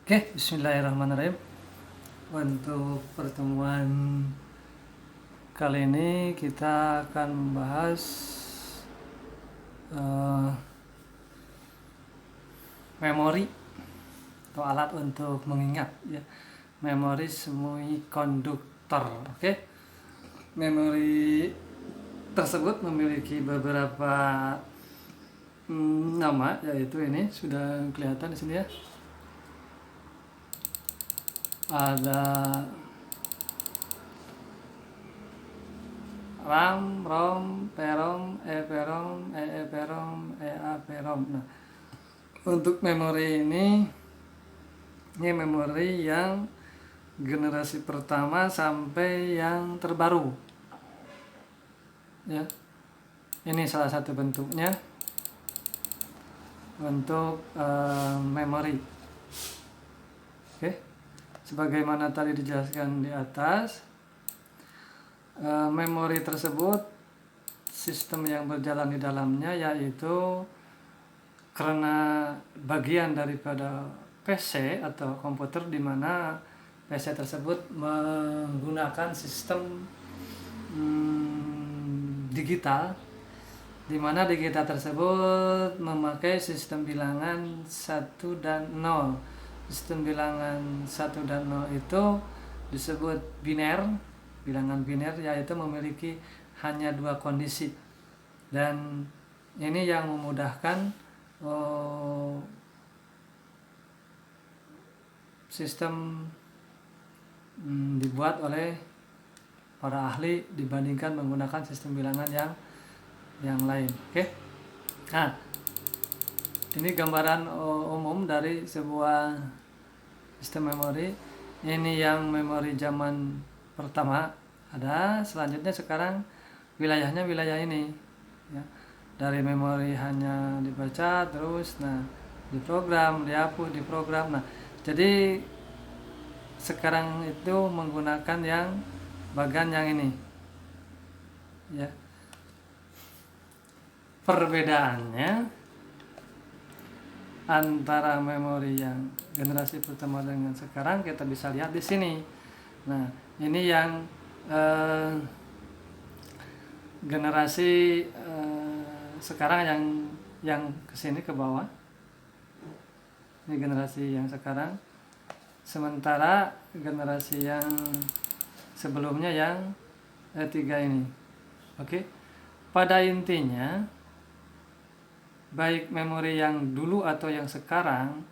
Oke, bismillahirrahmanirrahim. Untuk pertemuan kali ini kita akan membahas eh, memori atau alat untuk mengingat ya. Memori semikonduktor. Oke. Memori tersebut memiliki beberapa nama, yaitu ini sudah kelihatan di sini ya. Ada RAM, ROM, PROM, EPROM, EEPROM, EAPROM. Nah, untuk memori ini memori yang generasi pertama sampai yang terbaru. Ya. Ini salah satu bentuknya untuk memori. Oke. Sebagaimana tadi dijelaskan di atas, memori tersebut sistem yang berjalan di dalamnya yaitu karena bagian daripada PC atau komputer, di mana PC tersebut menggunakan sistem digital, di mana digital tersebut memakai sistem bilangan 1 dan 0. Sistem bilangan 1 dan 0 itu disebut biner, bilangan biner, yaitu memiliki hanya dua kondisi, dan ini yang memudahkan sistem dibuat oleh para ahli dibandingkan menggunakan sistem bilangan yang lain. Oke. Nah, ini gambaran umum dari sebuah sistem memori. Ini yang memori zaman pertama ada. Selanjutnya sekarang wilayahnya wilayah ini ya. Dari memori hanya dibaca terus, nah diprogram, dihapus, diprogram. Nah, jadi sekarang itu menggunakan yang bagian yang ini ya. Perbedaannya antara memori yang generasi pertama dengan sekarang kita bisa lihat di sini. Nah, ini yang generasi sekarang yang kesini ke bawah. Ini generasi yang sekarang. Sementara generasi yang sebelumnya yang tiga ini. Oke. Pada intinya, baik memori yang dulu atau yang sekarang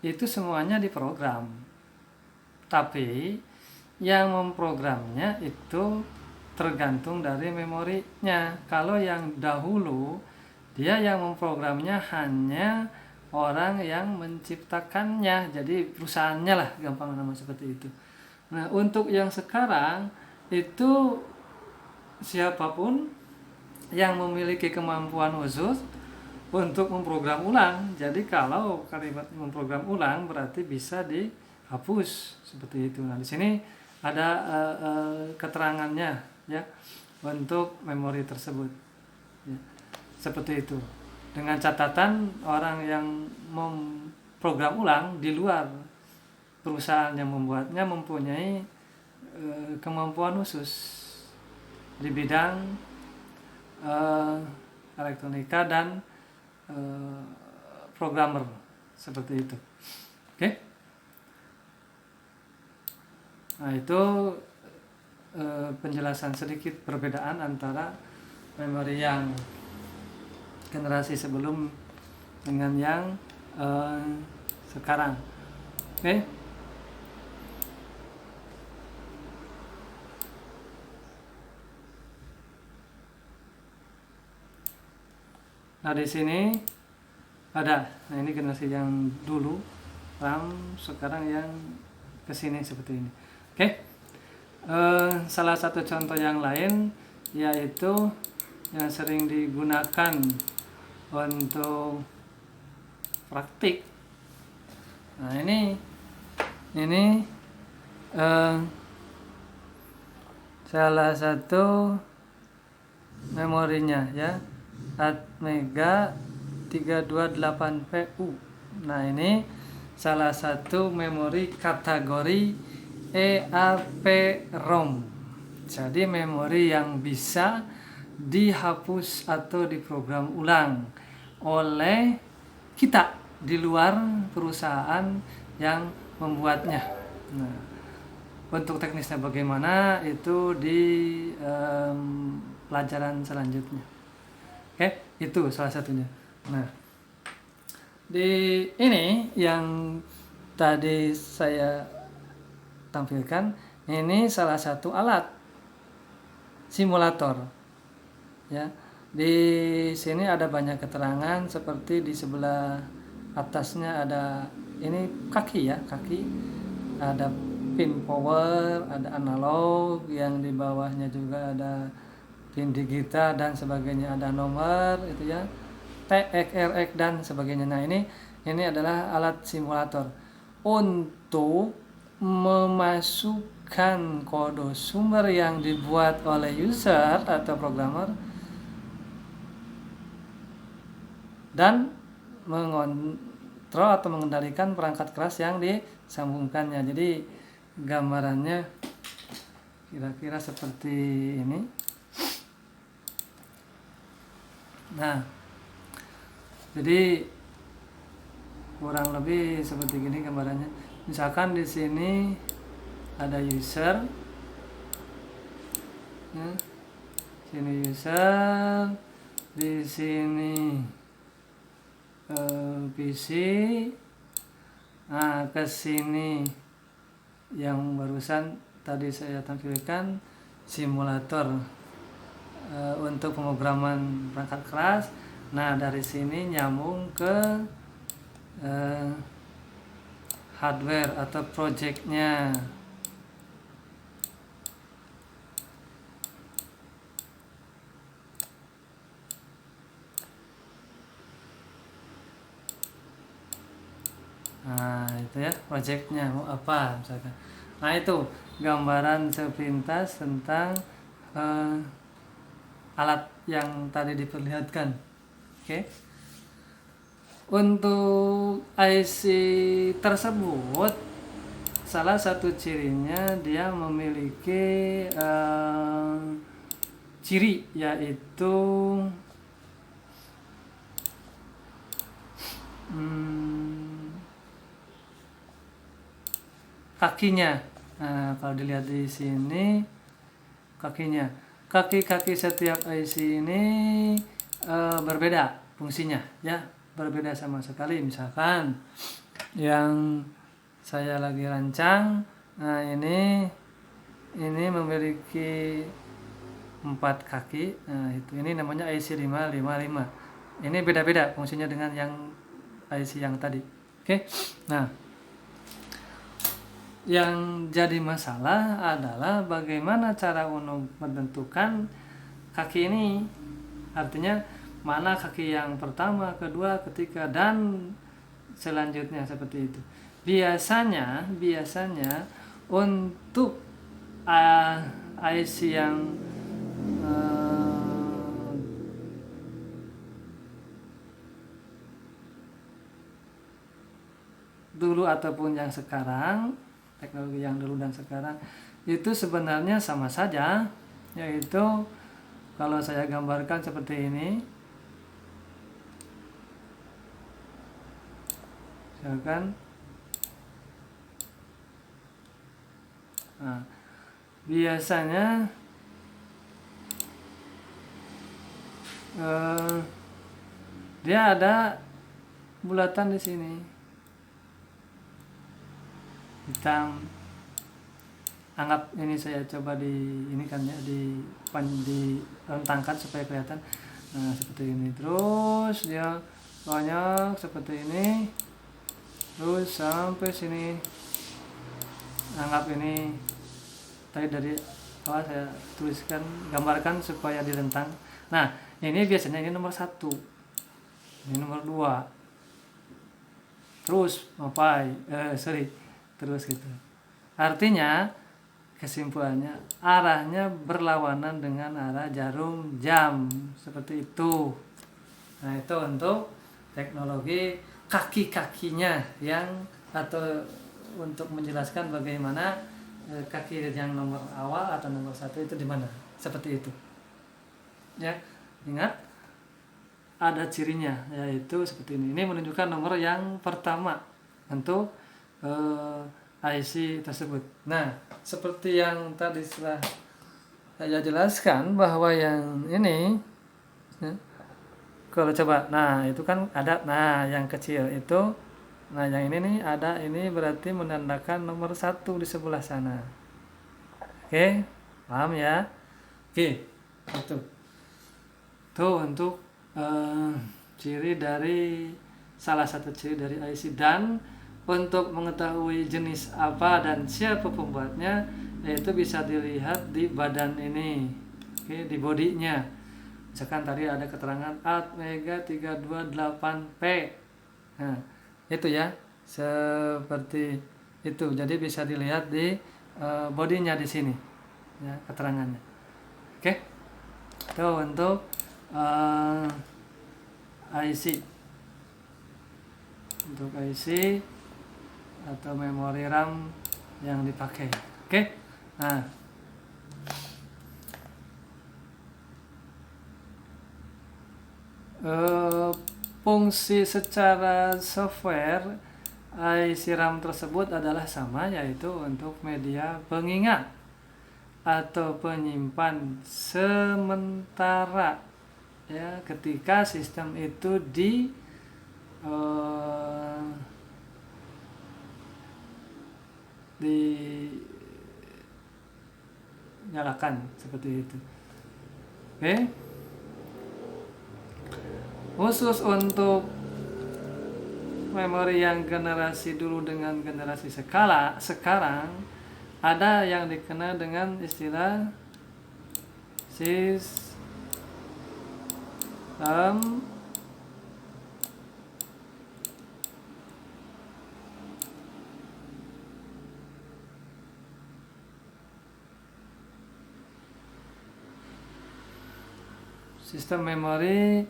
itu semuanya diprogram, tapi yang memprogramnya itu tergantung dari memorinya. Kalau yang dahulu, dia yang memprogramnya hanya orang yang menciptakannya, jadi perusahaannya lah, gampang nama seperti itu. Nah, untuk yang sekarang itu siapapun yang memiliki kemampuan khusus untuk memprogram ulang. Jadi kalau kalimat memprogram ulang berarti bisa dihapus seperti itu. Nah, di sini ada keterangannya ya untuk memori tersebut. Ya, seperti itu. Dengan catatan orang yang memprogram ulang di luar perusahaan yang membuatnya mempunyai kemampuan khusus di bidang elektronika dan programmer seperti itu. Oke. Nah, itu penjelasan sedikit perbedaan antara memori yang generasi sebelum dengan yang sekarang. Oke. Nah, di sini ada. Nah, ini generasi yang dulu RAM, sekarang yang kesini seperti ini. Oke. Salah satu contoh yang lain yaitu yang sering digunakan untuk praktik. Nah, ini salah satu memorinya ya, Atmega 328PU. Nah, ini salah satu memori kategori EAPROM. Jadi memori yang bisa dihapus atau diprogram ulang oleh kita di luar perusahaan yang membuatnya. Nah, untuk teknisnya bagaimana itu di pelajaran selanjutnya. Oke, itu salah satunya. Nah, di ini yang tadi saya tampilkan, ini salah satu alat simulator. Ya, di sini ada banyak keterangan seperti di sebelah atasnya ada ini kaki ya, kaki. Ada pin power, ada analog, yang di bawahnya juga ada pin digital dan sebagainya, ada nomor itu ya. TX, RX dan sebagainya. Nah, ini adalah alat simulator untuk memasukkan kode sumber yang dibuat oleh user atau programmer dan mengontrol atau mengendalikan perangkat keras yang disambungkannya. Jadi gambarannya kira-kira seperti ini. Nah, jadi kurang lebih seperti gini gambarannya. Misalkan di sini ada user, ya, sini user, di sini PC. Nah, ke sini yang barusan tadi saya tampilkan simulator untuk pemrograman perangkat keras. Nah, dari sini nyambung ke hardware atau projectnya. Nah, itu ya projectnya mau apa misalkan. Nah, itu gambaran sepintas tentang alat yang tadi diperlihatkan. Oke. Untuk IC tersebut, salah satu cirinya dia memiliki ciri, yaitu kakinya. Nah, kalau dilihat di sini kakinya, kaki-kaki setiap IC ini berbeda fungsinya ya, berbeda sama sekali. Misalkan yang saya lagi rancang, nah ini memiliki 4 kaki. Nah, ini namanya IC 555. Ini beda-beda fungsinya dengan yang IC yang tadi. Oke. Nah, yang jadi masalah adalah bagaimana cara menentukan kaki ini. Artinya mana kaki yang pertama, kedua, ketiga, dan selanjutnya seperti itu. Biasanya untuk IC yang dulu ataupun yang sekarang, teknologi yang dulu dan sekarang itu sebenarnya sama saja, yaitu kalau saya gambarkan seperti ini. Misalkan nah, biasanya dia ada bulatan di sini hitam. Anggap ini saya coba direntangkan supaya kelihatan. Nah, seperti ini. Terus dia banyak seperti ini. Terus sampai sini. Anggap ini tadi dari awal saya tuliskan, gambarkan supaya direntang. Nah, ini biasanya ini nomor 1. Ini nomor 2. Terus terus gitu. Artinya kesimpulannya arahnya berlawanan dengan arah jarum jam, seperti itu. Nah, itu untuk teknologi kaki-kakinya yang atau untuk menjelaskan bagaimana kaki yang nomor awal atau nomor 1 itu di mana, seperti itu ya. Ingat, ada cirinya, yaitu seperti ini menunjukkan nomor yang pertama untuk IC tersebut. Nah, seperti yang tadi sudah saya jelaskan bahwa yang ini ya, kalau coba, nah itu kan ada, nah yang kecil itu, nah yang ini nih ada, ini berarti menandakan nomor 1 di sebelah sana. Oke, paham ya? Oke, itu tuh untuk ciri dari salah satu ciri dari IC. Dan untuk mengetahui jenis apa dan siapa pembuatnya, yaitu bisa dilihat di badan ini, oke, di bodinya. Misalkan tadi ada keterangan Atmega 328P. Nah, itu ya, seperti itu. Jadi bisa dilihat di bodinya di sini, ya, keterangannya. Oke, itu untuk IC. Untuk IC atau memori RAM yang dipakai. Oke, nah. Fungsi secara software IC RAM tersebut adalah sama, yaitu untuk media pengingat atau penyimpan sementara ya, ketika sistem itu dinyalakan seperti itu. Oke. Khusus untuk memori yang generasi dulu dengan generasi sekarang, ada yang dikenal dengan istilah sistem memori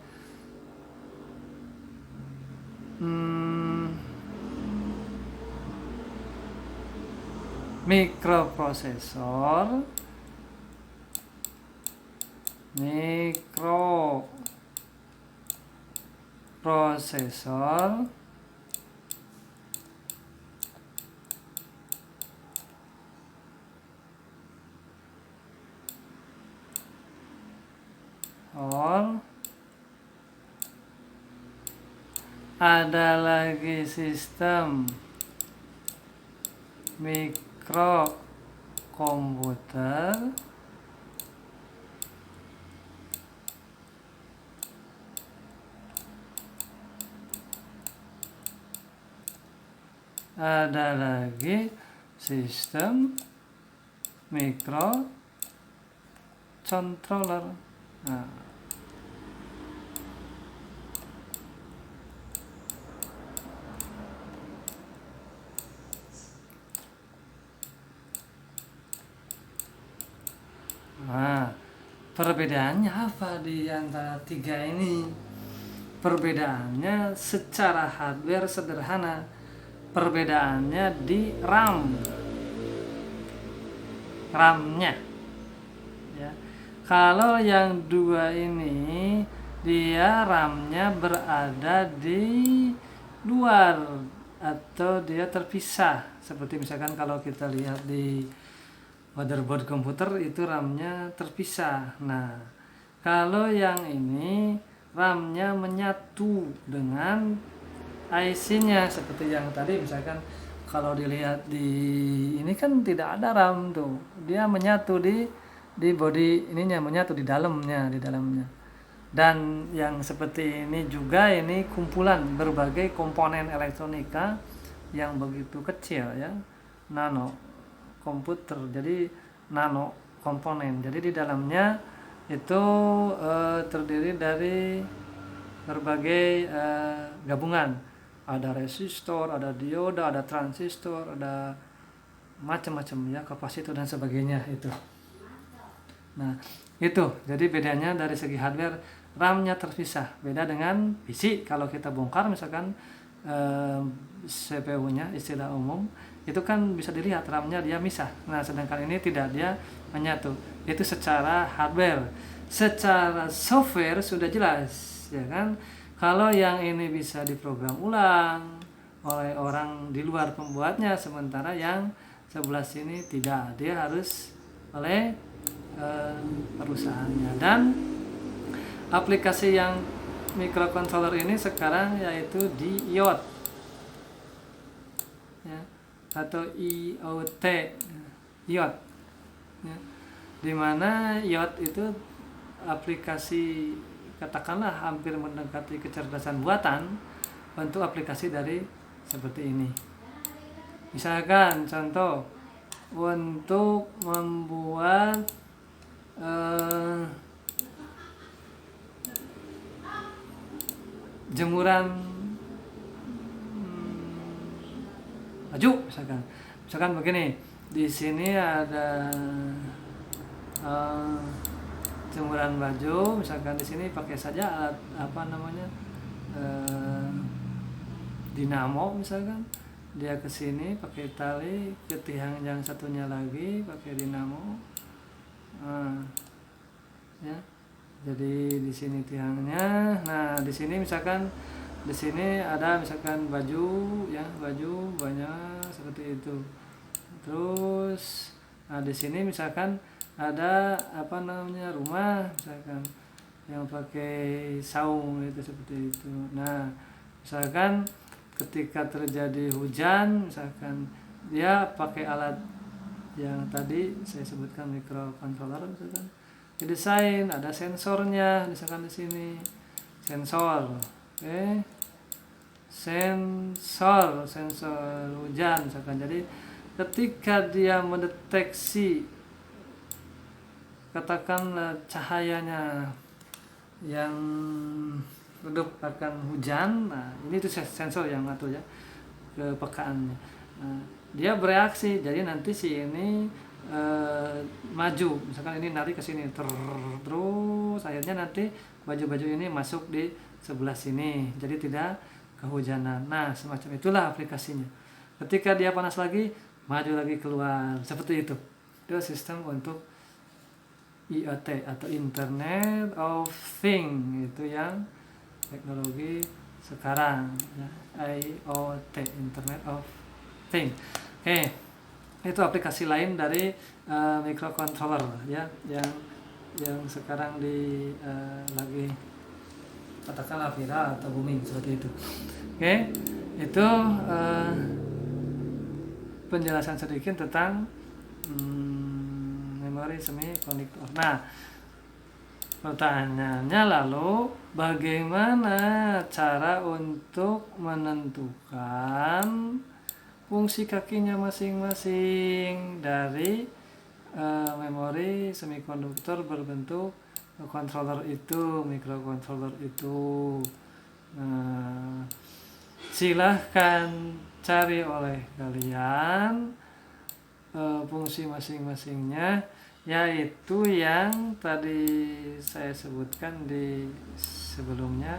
mikroprosesor ada lagi sistem mikrokomputer, ada lagi sistem microcontroller. Nah, perbedaannya apa di antara tiga ini? Perbedaannya secara hardware sederhana. Perbedaannya di RAM-nya. Ya. Kalau yang dua ini, dia RAM-nya berada di luar atau dia terpisah. Seperti misalkan kalau kita lihat di motherboard komputer itu RAM-nya terpisah. Nah, kalau yang ini RAM-nya menyatu dengan IC-nya, seperti yang tadi misalkan kalau dilihat di ini kan tidak ada RAM tuh. Dia menyatu di body ininya, menyatu di dalamnya. Dan yang seperti ini juga, ini kumpulan berbagai komponen elektronika yang begitu kecil ya. Nano komputer, jadi nano komponen. Jadi di dalamnya itu terdiri dari berbagai gabungan. Ada resistor, ada dioda, ada transistor, ada macam-macam ya, kapasitor dan sebagainya itu. Nah, itu jadi bedanya dari segi hardware, RAM-nya terpisah. Beda dengan PC, kalau kita bongkar misalkan CPU-nya, istilah umum itu kan bisa dilihat RAM-nya dia misah. Nah, sedangkan ini tidak, dia menyatu. Itu secara hardware. Secara software sudah jelas, ya kan? Kalau yang ini bisa diprogram ulang oleh orang di luar pembuatnya, sementara yang sebelah sini tidak, dia harus oleh perusahaannya. Dan aplikasi yang microcontroller ini sekarang yaitu di IoT, ya, atau IoT, IoT, ya, dimana IoT itu aplikasi katakanlah hampir mendekati kecerdasan buatan untuk aplikasi dari seperti ini. Misalkan contoh untuk membuat jemuran baju, misalkan begini, di sini ada jemuran baju, misalkan di sini pakai saja alat dinamo, misalkan dia ke sini pakai tali, ke tiang yang satunya lagi pakai dinamo, ya. Jadi di sini tiangnya. Nah, di sini misalkan di sini ada misalkan baju, ya, baju banyak seperti itu. Terus di sini misalkan ada rumah, misalkan yang pakai saung itu seperti itu. Nah, misalkan ketika terjadi hujan, misalkan dia pakai alat yang tadi saya sebutkan microcontroller, misalkan didesain ada sensornya, misalkan di sini sensor, sensor hujan, misalkan. Jadi ketika dia mendeteksi katakanlah cahayanya yang redup akan hujan, nah ini tuh sensor yang ngatur, ya, kepekaannya. Nah, dia bereaksi, jadi nanti si ini maju, misalkan ini narik ke sini terus akhirnya nanti baju-baju ini masuk di sebelah sini, jadi tidak kehujanan. Nah, semacam itulah aplikasinya. Ketika dia panas lagi, maju lagi keluar, seperti itu. Itu sistem untuk IoT atau Internet of Things, itu yang teknologi sekarang, ya, IoT, Internet of Things. Oke. Itu aplikasi lain dari microcontroller, ya, yang sekarang lagi katakanlah viral atau booming seperti itu. Oke, itu penjelasan sedikit tentang memori semikonduktor. Nah, pertanyaannya lalu bagaimana cara untuk menentukan fungsi kakinya masing-masing dari memori semikonduktor berbentuk controller itu, microcontroller itu. Nah, silahkan cari oleh kalian fungsi masing-masingnya, yaitu yang tadi saya sebutkan di sebelumnya.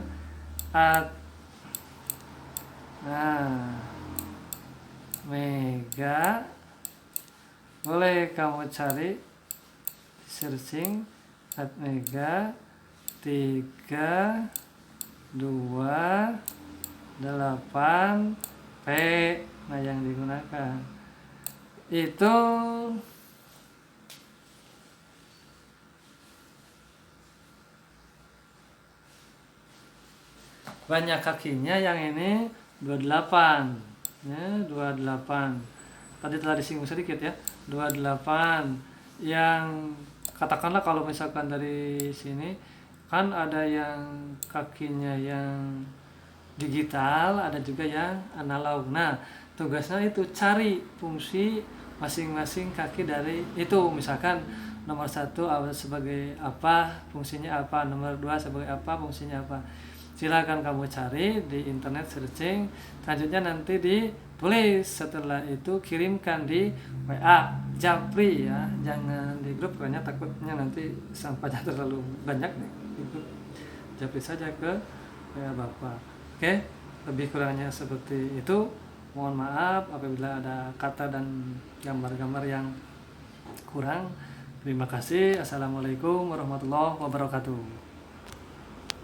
Mega, boleh kamu cari searching Mega 328P. Nah, yang digunakan itu banyak kakinya, yang ini 28, ya, 28. Tadi telah disinggung sedikit, ya, 28. Yang katakanlah kalau misalkan dari sini kan ada yang kakinya yang digital, ada juga yang analog. Nah, tugasnya itu cari fungsi masing-masing kaki dari itu. Misalkan nomor 1 sebagai apa, fungsinya apa, nomor 2 sebagai apa, fungsinya apa. Silakan kamu cari di internet, searching, selanjutnya nanti ditulis, setelah itu kirimkan di WA Japri, ya, jangan di grup, karena takutnya nanti sampahnya terlalu banyak nih di grup. Japri saja ke WA Bapak. Oke, Lebih kurangnya seperti itu. Mohon maaf apabila ada kata dan gambar-gambar yang kurang. Terima kasih. Assalamualaikum warahmatullahi wabarakatuh.